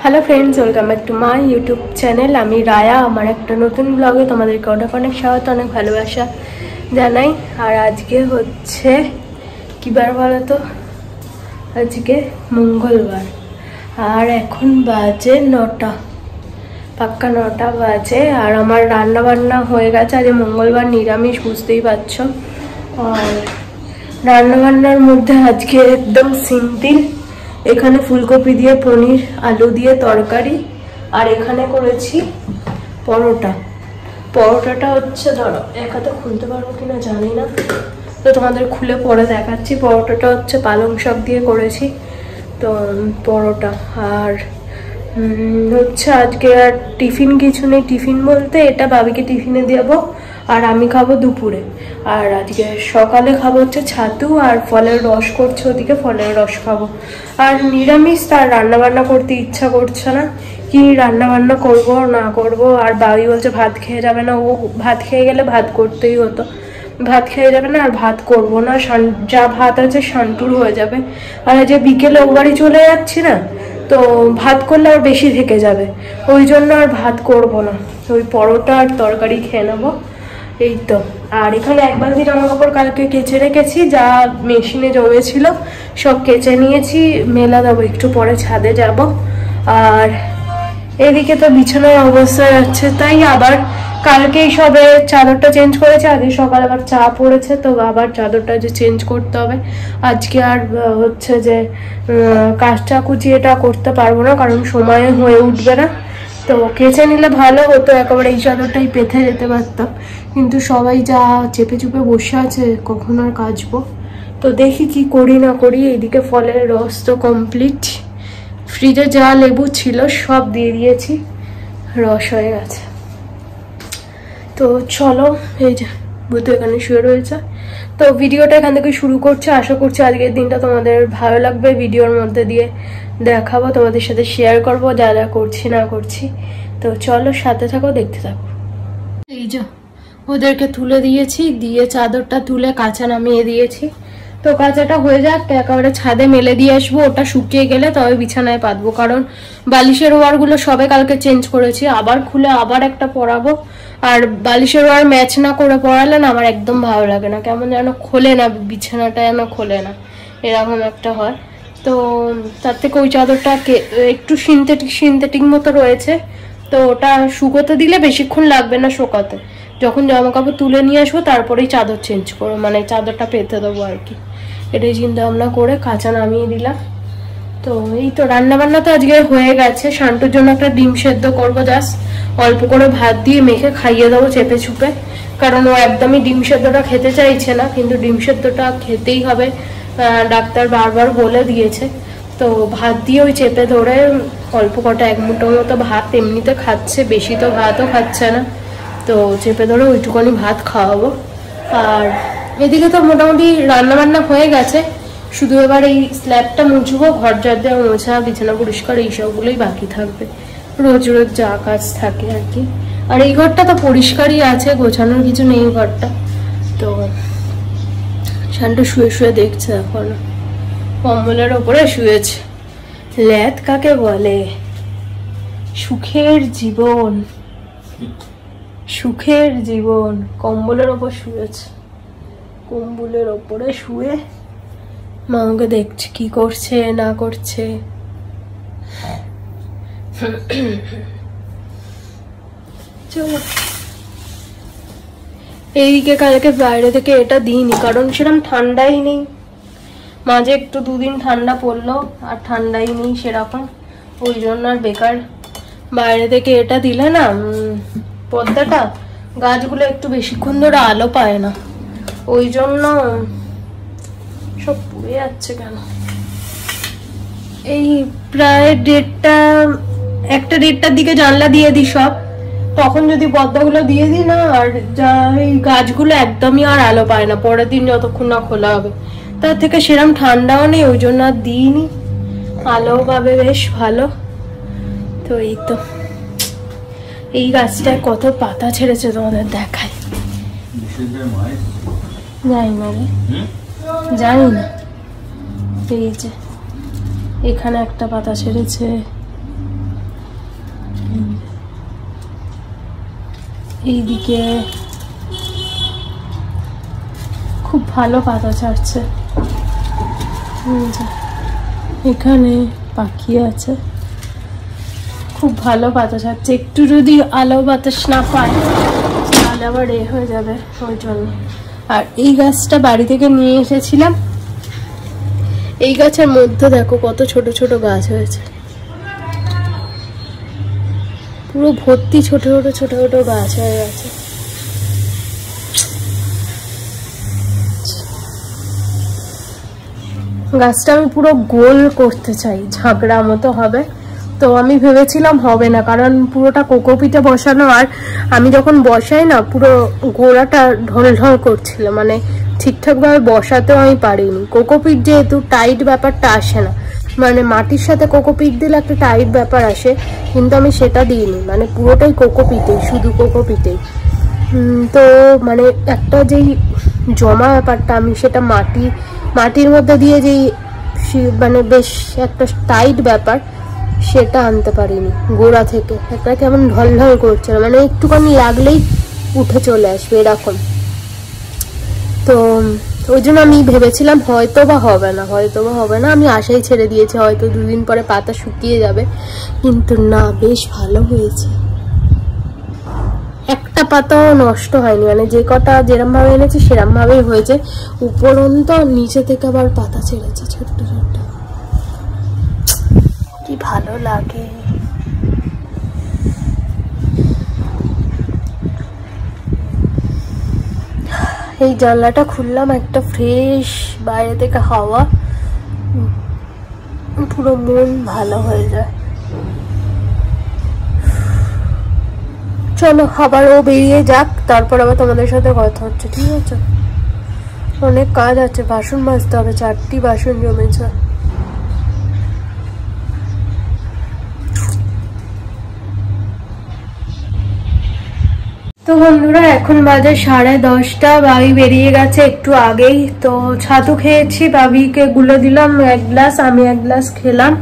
Hello friends, welcome back to my YouTube channel. আমি রায়া। আমার একটা নতুন ব্লগে তোমাদেরকে অনেক অনেক স্বাগত, অনেক ভালোবাসা জানাই। আর আজকে হচ্ছে কী বার বলো তো? আজকে মঙ্গলবার। আর এখন বাজে 9টা, পাক্কা 9টা বাজে। আর আমার রান্না বান্না হয়ে গেছে। আজ মঙ্গলবার, নিরামিষ, বুঝতেই পারছো। আর রান্নাবান্নার মধ্যে আজকে একদম সিম্পল। এখানে ফুলকপি দিয়ে পনির আলু দিয়ে তরকারি, আর এখানে করেছি পরোটা। পরোটাটা হচ্ছে, ধরো এক হাতে খুলতে পারবো কিনা জানি না, তো তোমাদের খুলে পরে দেখাচ্ছি। পরোটাটা হচ্ছে পালং শাক দিয়ে করেছি, তো পরোটা। আর হচ্ছে আজকে আর টিফিন কিছু নেই। টিফিন বলতে এটা বাবিকে টিফিনে দেবো, আর আমি খাবো দুপুরে। আর আজকে সকালে খাবো হচ্ছে ছাতু আর ফলের রস করছে, ওদিকে ফলের রস খাবো। আর নিরামিষ, তার রান্নাবান্না করতে ইচ্ছা করছে না, কি রান্নাবান্না করবো না করবো। আর বাবি বলছে ভাত খেয়ে যাবে না। ও ভাত খেয়ে গেলে ভাত করতেই হতো, ভাত খেয়ে যাবে না, আর ভাত করবো না। যা ভাত আছে শান্তুর হয়ে যাবে। আর যে বিকেলে ও বাড়ি চলে যাচ্ছি না, তো ভাত করলে আর বেশি থেকে যাবে, ওই জন্য আর ভাত করবো না। ওই পরোটা আর তরকারি খেয়ে নেবো, এই তো। আর এখানে এক বালতি জামা কাপড় কালকে কেচে রেখেছি, যা মেশিনে জমেছিল সব কেচে নিয়েছি, মেলা দেবো একটু পরে, ছাদে যাব। আর এদিকে তো বিছানার অবস্থা যাচ্ছে, তাই আবার কালকেই সবে চাদরটা চেঞ্জ করেছে। আজকে সকালে আবার চা পড়েছে, তো আবার চাদরটা যে চেঞ্জ করতে হবে। আজকে আর হচ্ছে যে কাচটা কুচি এটা করতে পারবো না, কারণ সময় হয়ে উঠবে না। তো কেচে নিলে ভালো হতো, একেবারে এই চাদরটাই পেতে যেতে পারতাম, কিন্তু সবাই যা চেপে চুপে বসে আছে, কখন আর কাচবো। তো দেখি কি করি না করি। এইদিকে ফলের রস তো কমপ্লিট, ফ্রিজে যা লেবু ছিল সব দিয়ে দিয়েছি, রস হয়ে গেছে। তো চলো, এই যে বুধ এখানে শুয়ে রয়েছে। তো ভিডিওটা এখান থেকে শুরু করছি। আশা করছি আজকের দিনটা তোমাদের ভালো লাগবে। ভিডিওর মধ্যে দিয়ে দেখাবো, তোমাদের সাথে শেয়ার করবো যা যা করছি না করছি। তো চলো, সাথে থাকো, দেখতে থাকো। এই যে ওদেরকে তুলে দিয়েছি, দিয়ে চাদরটা তুলে কাঁচা নামিয়ে দিয়েছি। তো কাঁচাটা হয়ে যাক, একেবারে ছাদে মেলে দিয়ে আসবো। ওটা শুকিয়ে গেলে তবে বিছানায় পাতবো, কারণ বালিশের ওয়ারগুলো সবে কালকে চেঞ্জ করেছি, আবার খুলে আবার একটা পরাবো। আর বালিশের ওয়ার ম্যাচ না করে পরালে না আমার একদম ভালো লাগে না, কেমন যেন খোলে না, বিছানাটা যেন খোলে না, এরকম একটা হয়। তো তার থেকে ওই চাদরটা একটু সিনথেটিক মতো রয়েছে, তো ওটা শুকোতে দিলে বেশিক্ষণ লাগবে না শোকাতে। যখন জামা কাপড় তুলে নিয়ে আসবো তারপরেই চাদর চেঞ্জ করবো, মানে চাদরটা পেতে দেবো আর কি। এটাই চিন্তা ভাবনা করে কাঁচা নামিয়ে দিলাম। তো এই তো রান্নাবান্না তো আজকে হয়ে গেছে। শান্তুর জন্য একটা ডিম সেদ্ধ করবো, জাস্ট অল্প করে ভাত দিয়ে মেখে খাইয়ে দেবো চেপে চুপে, কারণ ও একদমই ডিম সেদ্ধটা খেতে চাইছে না, কিন্তু ডিম সেদ্ধটা খেতেই হবে, ডাক্তার বারবার বলে দিয়েছে। তো ভাত দিয়ে ওই চেপে ধরে অল্প কটা এক মুঠো মতো ভাত এমনিতে খাচ্ছে, বেশি তো ভাতও খাচ্ছে না, তো চেপে ধরে ওইটুখানি ভাত খাওয়াবো। আর এদিকে তো মোটামুটি রান্নাবান্না হয়ে গেছে, শুধু এবার এই স্ল্যাবটা মুছবো, ঘর ঝাড় দেওয়া, মোছা, বিছানা পরিষ্কার, এইসবগুলোই বাকি থাকবে, রোজ রোজ যা কাজ থাকে আর কি। আর এই ঘরটা তো পরিষ্কারই আছে, গোছানোর কিছু নেই ঘরটা। তো শান্টু শুয়ে শুয়ে দেখছে, এখন কম্বলের ওপরে শুয়েছে। ল্যাদ কাকে বলে? সুখের জীবন, সুখের জীবন। কম্বলের ওপর শুয়েছে, কম্বলের ওপরে শুয়ে মাকে দেখছে কি করছে না করছে। চলো, এইদিকে কালকে বাইরে থেকে এটা দিইনি, কারণ সেরকম ঠান্ডাই নেই। মাঝে একটু দুদিন ঠান্ডা পড়লো, আর ঠান্ডাই নেই সেরকম, ওই জন্য আর বেকার বাইরে থেকে এটা দিলে না, পর্দাটা গাছগুলো একটু বেশিক্ষণ ধরে আলো পায় না, ওই জন্য সব পুড়ে যাচ্ছে। কেন এই প্রায় 1:30টার দিকে জানলা দিয়ে দিই সব, তখন যদি পর্দাগুলো দিয়ে দিই না, আর যা এই গাছগুলো একদমই আর আলো পায় না পরের দিন যতক্ষণ না খোলা হবে। তার থেকে সেরকম ঠান্ডাও নেই, ওই জন্য আর দিইনি, আলো পাবে বেশ ভালো। তো এই তো, এই গাছটায় কত পাতা ছেড়েছে তোমাদের দেখায়, জানি না রে, জানি না। এই যে এখানে একটা পাতা ছেড়েছে, এইদিকে খুব ভালো পাতা ছাড়ছে, এখানে পাখি আছে, খুব ভালো পাতা ছাড়ছে। একটু যদি আলো বাতাস না পায় তাহলে আবার হয়ে যাবে, ওই জন্য। আর এই গাছটা বাড়ি থেকে নিয়ে এসেছিলাম, এই গাছের মধ্যে দেখো কত ছোট ছোট গাছ হয়েছে, পুরো ভর্তি ছোট ছোট ছোট ছোট গাছ হয়ে গেছে। গাছটা আমি পুরো গোল করতে চাই, ঝাঁকড়া মতো হবে, তো আমি ভেবেছিলাম হবে না, কারণ পুরোটা কোকোপিটে বসানো, আর আমি যখন বসাই না পুরো গোড়াটা ঢল ঢল করছিল, মানে ঠিকঠাকভাবে বসাতেও আমি পারিনি। কোকোপিট যেহেতু টাইট ব্যাপারটা আসে না, মানে মাটির সাথে কোকোপিট দিলে একটা টাইট ব্যাপার আসে, কিন্তু আমি সেটা দিইনি, মানে পুরোটাই কোকোপিটে, শুধু কোকোপিটেই। তো মানে একটা যেই জমা ব্যাপারটা, আমি সেটা মাটির মধ্যে দিয়ে যেই মানে বেশ একটা টাইট ব্যাপার, সেটা আনতে পারিনি গোড়া থেকে। একটা কেমন ঢল ঢল করছিল, মানে একটুখানি লাগলেই উঠে চলে আসবে এরকম। তো ওই জন্য আমি ভেবেছিলাম হয়তো বা হবে না, আমি আশাই ছেড়ে দিয়েছি, হয়তো 2 দিন পরে পাতা শুকিয়ে যাবে, কিন্তু না, বেশ ভালো হয়েছে। একটা পাতাও নষ্ট হয়নি, মানে যে কটা যেরম ভাবে এনেছি সেরম ভাবেই হয়েছে। উপরন্ত নিচে থেকে আবার পাতা ছেড়েছে ছোট্ট ছোট্ট, কি ভালো লাগে। এই জানলাটা খুললাম, একটা ফ্রেশ বাইরে থেকে হাওয়া, পুরো মন ভালো হয়ে যায়। চলো আবার ও বেরিয়ে যাক, তারপর আবার তোমাদের সাথে কথা হচ্ছে, ঠিক আছে? অনেক কাজ আছে, বাসন মাজতে হবে, 4টি বাসন জমেছে। তো বন্ধুরা এখন বাজে 10:30, বাবি বেরিয়ে গেছে একটু আগেই। তো ছাতু খেয়েছি, বাবিকে গুলে দিলাম 1 গ্লাস, আমি 1 গ্লাস খেলাম।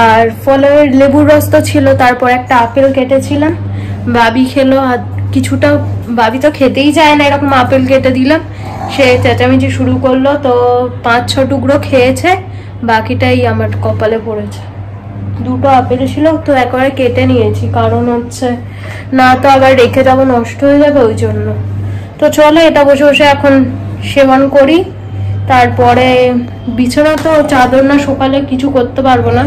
আর ফলের লেবুর রস তো ছিল, তারপর একটা আপেল কেটেছিলাম, বাবি খেলো। আর কিছুটা, বাবি তো খেতেই চায় না, এরকম আপেল কেটে দিলাম, সে চেঁচামেচি শুরু করলো। তো 5-6 টুকরো খেয়েছে, বাকিটাই আমার কপালে পড়েছে। 2টো আপেল ছিল, তো একবারে কেটে নিয়েছি, কারণ হচ্ছে না তো আবার রেখে যাবো, নষ্ট হয়ে যাবে, ওই জন্য। তো চলো এটা বসে বসে এখন সেবন করি, তারপরে বিছানা তো চাদর না সকালে কিছু করতে পারবো না,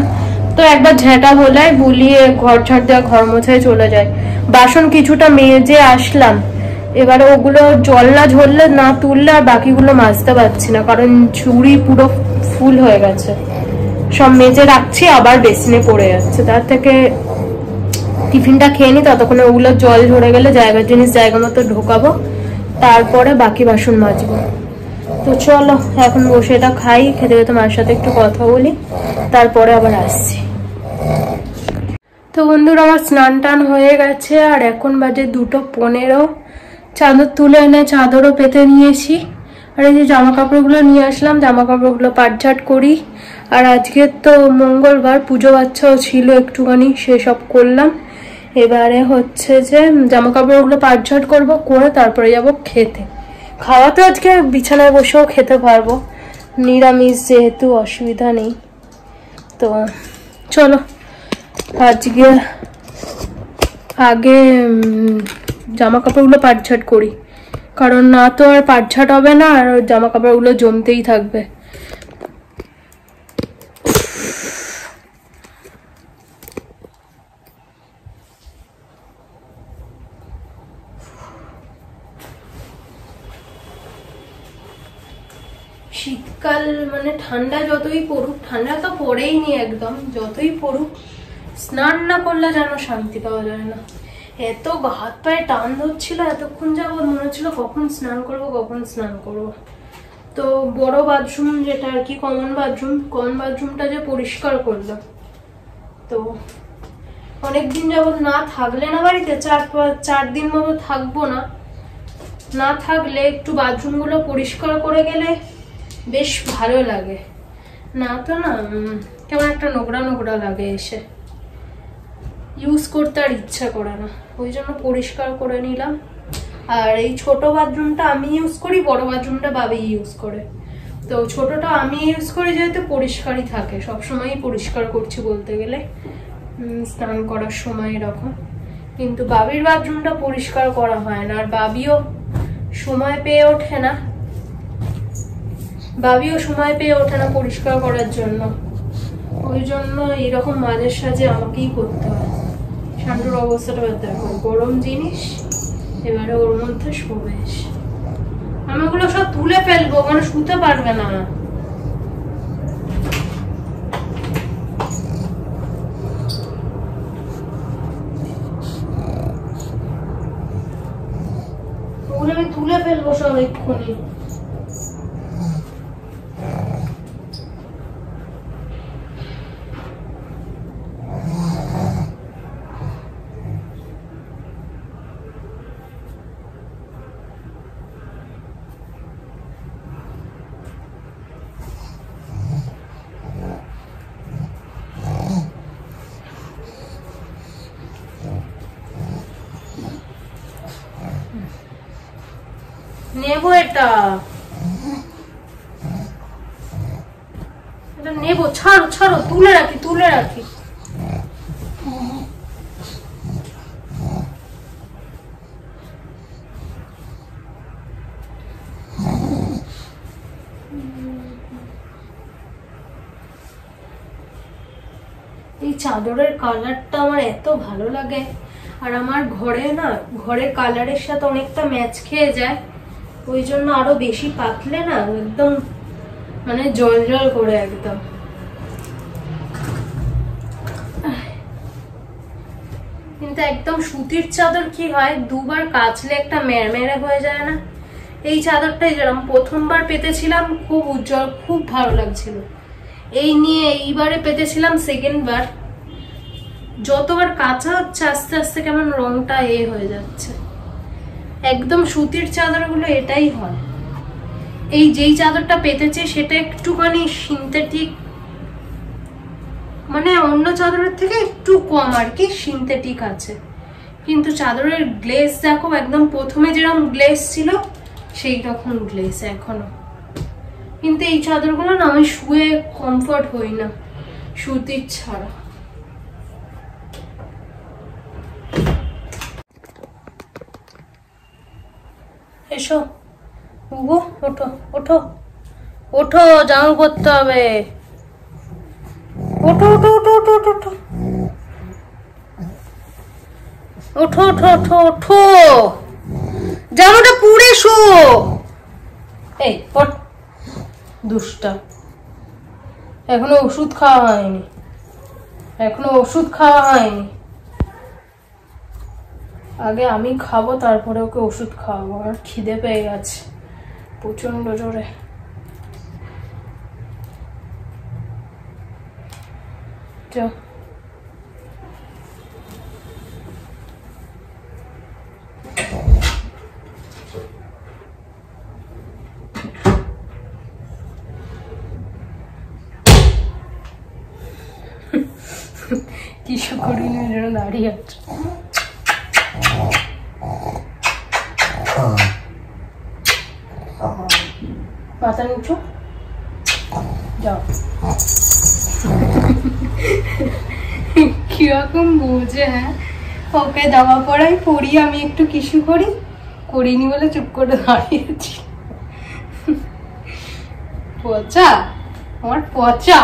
তো একবার ঝেঁটা হলে বুলিয়ে ঘর ঝাড় দেওয়া, ঘর মোছায় চলে যায়। বাসন কিছুটা মেজে আসলাম, এবারে ওগুলো জল না ঝরলে, না তুললে আর বাকিগুলো মাজতে পারছি না, কারণ ঝুড়ি পুরো ফুল হয়ে গেছে। সব মেজে রাখছি, আবার বেসিনে পড়ে যাচ্ছে, তার থেকে টিফিনটা খেয়ে নি, ততক্ষণে ওগুলো জল ঝরে গেলে জায়গার জিনিস জায়গা মতো ঢোকাবো, তারপরে বাকি বাসন মাজবো। তো চলো এখন বসে এটা খাই, খেতে খেতে মার সাথে একটু কথা বলি, তারপরে আবার আসছি। তো বন্ধুরা আমার স্নান টান হয়ে গেছে, আর এখন বাজে 2:15। চাদর তুলে এনে চাদরও পেতে নিয়েছি, আর এই যে জামা কাপড়গুলো নিয়ে আসলাম, জামা কাপড়গুলো পাটঝাট করি। আর আজকে তো মঙ্গলবার, পুজো বাচ্চাও ছিল একটুখানি, সেসব করলাম। এবারে হচ্ছে যে জামা কাপড়গুলো পাটঝাট করবো, করে তারপরে যাব খেতে। খাওয়া তো আজকে বিছানায় বসেও খেতে পারবো, নিরামিষ যেহেতু, অসুবিধা নেই। তো চলো আজকে আগে জামা কাপড়গুলো পাটঝাট করি, কারণ না তো আর পাটঝাট হবে না, আর জামা কাপড়গুলো জমতেই থাকবে। শীতকাল মানে ঠান্ডা যতই পড়ুক, ঠান্ডা তো পড়েই নি একদম, যতই পড়ুক স্নান না করলে যেন শান্তি পাওয়া যায় না। এত হাত পায়ে টান ধরছিল এতক্ষণ যাবত, মনে হচ্ছিল কখন স্নান করবো। তো বড় বাথরুম যেটা আর কি, কমন বাথরুমটা যে পরিষ্কার করলাম, তো অনেকদিন যাবত না থাকলে না বাড়িতে, 4 দিন মতো থাকবো না থাকলে একটু বাথরুমগুলো পরিষ্কার করে গেলে বেশ ভালো লাগে, না তো না কেমন একটা নোংরা নোংরা লাগে এসে। ইউজ করতে আর ইচ্ছা করে না, ওই জন্য পরিষ্কার করে নিলাম। আর এই ছোট বাথরুমটা আমি ইউজ করি, বড় বাথরুমটা বাবি ইউজ করে। তো ছোটটা আমি ইউজ করি যেহেতু পরিষ্কারই থাকে, সবসময়ই পরিষ্কার করছি বলতে গেলে, স্নান করার সময় এরকম। কিন্তু বাবির বাথরুমটা পরিষ্কার করা হয় না, আর বাবিও সময় পেয়ে ওঠে না পরিষ্কার করার জন্য। ওই জন্য এরকম মাঝে সাঝে আমাকেই করতে হয়। শান্তুর অবস্থাটা দেখো, গরম জিনিস, এবারে ওর মধ্যে শোবে। আমি ওগুলো সব তুলে ফেলবো, মানে শুতে পারবে না। ওগুলো আমি তুলে ফেলবো সব এক্ষুনি। নেবো এটা নেবো, ছাড়ো ছাড়ো, তুলে রাখি। এই চাদরের কালারটা আমার এত ভালো লাগে, আর আমার ঘরের কালারের সাথে অনেকটা ম্যাচ খেয়ে যায়, ওই জন্য আরো বেশি পাতলে না একদম মানে জল জল করে একদম। কিন্তু একদম সুতির চাদর কি হয়, দুবার কাচলে একটা মেরমেরে হয়ে যায় না? এই চাদরটাই যেরকম প্রথমবার পেতেছিলাম খুব উজ্জ্বল, খুব ভালো লাগছিল, এইবারে পেতেছিলাম সেকেন্ড বার, যতবার কাঁচা হচ্ছে আস্তে আস্তে কেমন রংটা হয়ে যাচ্ছে। একদম সুতির চাদরগুলো এটাই হয়। এই যেই চাদরটা পেতেছি সেটা একটুখানি সিনথেটিক, মানে অন্য চাদরের থেকে একটু কম আর কি সিনথেটিক আছে, কিন্তু চাদরের গ্লেজ দেখো একদম প্রথমে যেরকম গ্লেজ ছিল সেই রকম গ্লেজ এখনো। কিন্তু এই চাদরগুলো না আমি শুয়ে কমফর্ট হই না সুতির ছাড়া। এসো ওঠো ওঠো ওঠো, জামা পরতে হবে, ওঠো ওঠো ওঠো ওঠো ওঠো ওঠো ওঠো ওঠো ওঠো, জামাটা পুড়ে শো। এই দুষ্টা, এখনো ওষুধ খাওয়া হয়নি, আগে আমি খাবো তারপরে ওকে ওষুধ খাওয়াবো। আর খিদে পেয়ে গেছে প্রচন্ড জোরে। কিছু করিনি, দাঁড়িয়ে আছে। মাথা নিচু, যাও। কিরকম বোঝে, হ্যাঁ ওকে জামা পরি, আমি একটু কিছু করিনি বলে চুপ করে দাঁড়িয়েছি। পচা, আমার পচা।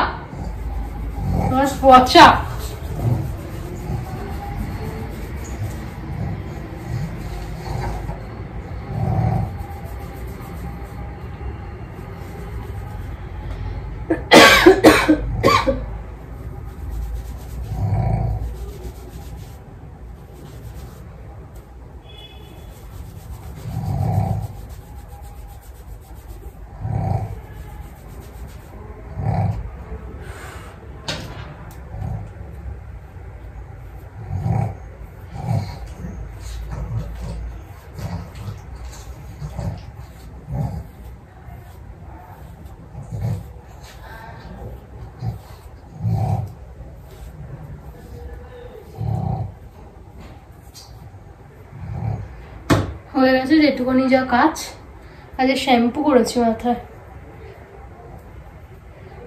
হয়ে গেছে যেটুকুনি যা কাজ। আজ শ্যাম্পু করেছি মাথায়।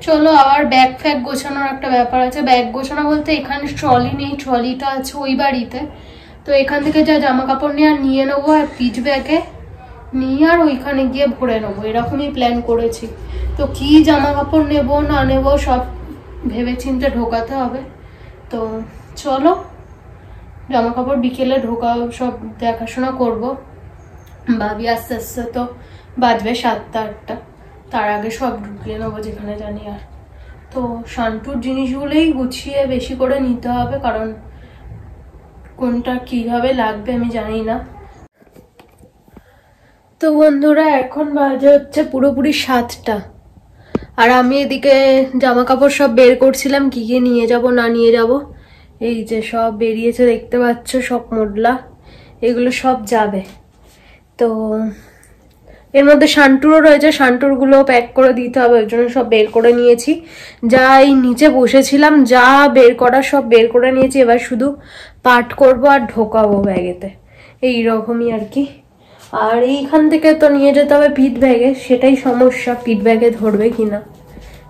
চলো আবার ব্যাগ ফ্যাগ গোছানোর একটা ব্যাপার আছে। ব্যাগ গোছানো বলতে এখানে ট্রলি নেই, ট্রলিটা আছে ওই বাড়িতে। তো এখান থেকে যা জামা কাপড় নিয়ে নেবো আর পিচ ব্যাগে নিয়ে আর ওইখানে গিয়ে ভরে নেবো, এরকমই প্ল্যান করেছি। তো কি জামা কাপড় নেবো না নেবো সব ভেবে চিন্তে ঢোকাতে হবে। তো চলো জামা কাপড় বিকেলে সব দেখাশোনা করবো। ভাবি আস্তে আস্তে তো বাজবে 7টা 8টা, তার আগে সব ঢুকিয়ে নেবো যেখানে জানি। আর তো শান্তুর জিনিসগুলোই গুছিয়ে বেশি করে নিতে হবে, কারণ কোনটা কিভাবে লাগবে আমি জানি না। তো বন্ধুরা এখন বাজে হচ্ছে পুরোপুরি 7টা, আর আমি এদিকে জামা কাপড় সব বের করছিলাম কি কি নিয়ে যাব না নিয়ে যাব। এই যে সব বেরিয়েছে দেখতে পাচ্ছ, সব মোডলা, এগুলো সব যাবে। তো এর মধ্যে শান্টুরও রয়েছে, শান্টুরগুলো প্যাক করে দিতে হবে, ওই জন্য সব বের করে নিয়েছি। যা এই নিচে বসেছিলাম যা বের করা সব বের করে নিয়েছি, এবার শুধু পাট করব আর ঢোকাবো ব্যাগেতে, এইরকমই আর কি। আর এইখান থেকে তো নিয়ে যেতে হবে পিঠ ব্যাগে, সেটাই সমস্যা, পিঠ ব্যাগে ধরবে কিনা,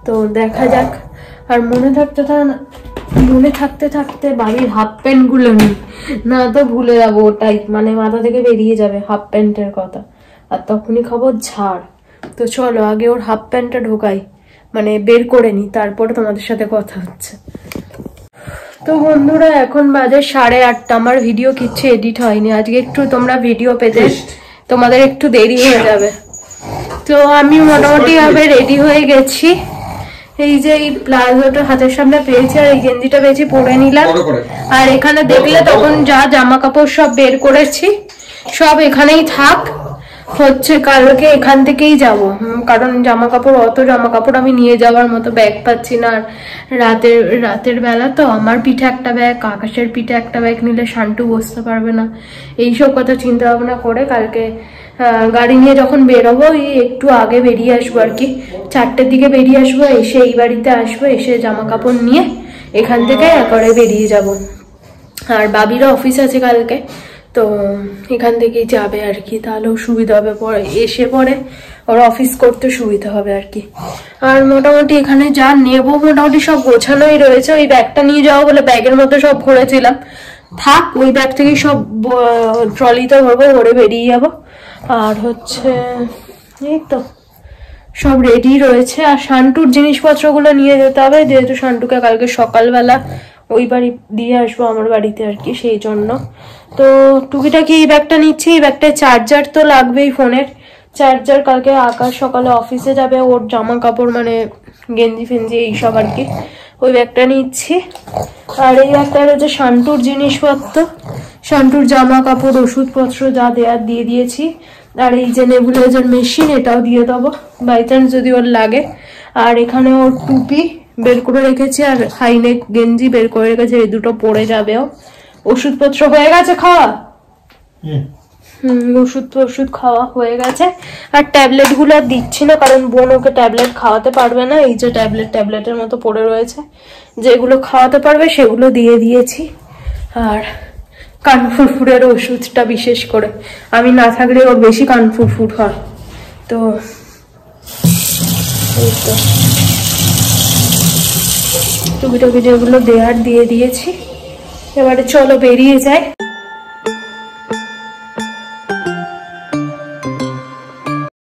তো দেখা যাক। আর মনে থাকতে থাকতে বাড়ির হাফ প্যান্ট গুলো নেই, না তো ভুলে যাবো, ওটাই মানে মাথা থেকে বেরিয়ে যাবে হাফ প্যান্টের কথা, আর তখনই খাবো ঝাড়। তো চলো আগে ওর হাফ প্যান্টটা ঢোকাই, মানে বের করে নি, তারপরে তোমাদের সাথে কথা হচ্ছে। তো বন্ধুরা এখন বাজে 8:30, আমার ভিডিও কিচ্ছু এডিট হয়নি আজকে, একটু তোমরা ভিডিও পেতে তোমাদের একটু দেরি হয়ে যাবে। তো আমি মোটামুটি ভাবে রেডি হয়ে গেছি। এই যে এই প্লাজোটা হাতের সামনে পেয়েছি আর এই গেঞ্জিটা পেয়েছি, পরে নিলাম। আর এখানে দেখলে তখন যা জামা কাপড় সব বের করেছি সব এখানেই থাক, হচ্ছে কালকে এখান থেকেই যাব, কারণ অত জামা কাপড় আমি নিয়ে যাওয়ার মতো ব্যাগ পাচ্ছি না। আর রাতের বেলা তো আমার পিঠে একটা ব্যাগ, আকাশের পিঠে একটা ব্যাগ নিলে শান্টু বসতে পারবে না, এইসব কথা চিন্তা ভাবনা করে কালকে গাড়ি নিয়ে যখন বেরোবো একটু আগে বেরিয়ে আসবো আর কি, 4টের দিকে বেরিয়ে আসবো, এসে এই বাড়িতে আসবো, এসে জামা কাপড় নিয়ে এখান থেকে একবারে বেরিয়ে যাব। আর বাবিরও অফিস আছে কালকে, তো এখান থেকেই যাবে আর কি, তাহলেও সুবিধা হবে, পরে এসে পরে ওর অফিস করতে সুবিধা হবে আর কি। আর মোটামুটি এখানে যা নেবো মোটামুটি সব গোছানোই রয়েছে। ওই ব্যাগটা নিয়ে যাওয়া বলে ব্যাগের মধ্যে সব ভরেছিলাম, থাক ওই ব্যাগ থেকেই সব ট্রলিতে ভরবো, ভরে বেরিয়ে যাবো। আর হচ্ছে এই তো সব রেডি রয়েছে। আর শান্টুর জিনিসপত্রগুলো নিয়ে যেতে হবে, যেহেতু শান্টুকে কালকে সকালবেলা ওই বাড়ি দিয়ে আসবো আমার বাড়িতে আর কি, সেই জন্য। তো টুকিটাকি এই ব্যাগটা নিচ্ছি, এই ব্যাগটায় চার্জার তো লাগবেই, ফোনের চার্জার। কালকে আকাশ সকালে অফিসে যাবে, ওর জামা কাপড় মানে গেঞ্জি ফেঞ্জি এইসব আর কি, ওই ব্যাগটা নিচ্ছি। আর এই ব্যাগটা হচ্ছে শান্টুর জিনিসপত্র, শান্টুর জামা কাপড় ওষুধপত্র যা দেওয়ার দিয়ে দিয়েছি। আর এই যে নেবুলাইজার মেশিন, এটাও দিয়ে দেবো বাই চান্স যদি ওর লাগে। আর এখানে ওর টুপি বের করে রেখেছি, আর হাইনেক গেঞ্জি বের করে রেখেছি, এই দুটো পরে যাবেও। ওষুধপত্র হয়ে গেছে খাওয়া, ওষুধ খাওয়া হয়ে গেছে। আর ট্যাবলেট গুলো আর দিচ্ছি না, কারণ বোন ওকে ট্যাবলেট খাওয়াতে পারবে না, এই যে ট্যাবলেটের মতো পড়ে রয়েছে, যেগুলো খাওয়াতে পারবে সেগুলো দিয়ে দিয়েছি। আর কানফুরফুরের ওষুধটা বিশেষ করে, আমি না থাকলে ওর বেশি কানফুরফুর হয়। তো টুকিটাকি যেগুলো দেওয়ার দিয়ে দিয়েছি, এবারে চলো বেরিয়ে যায়।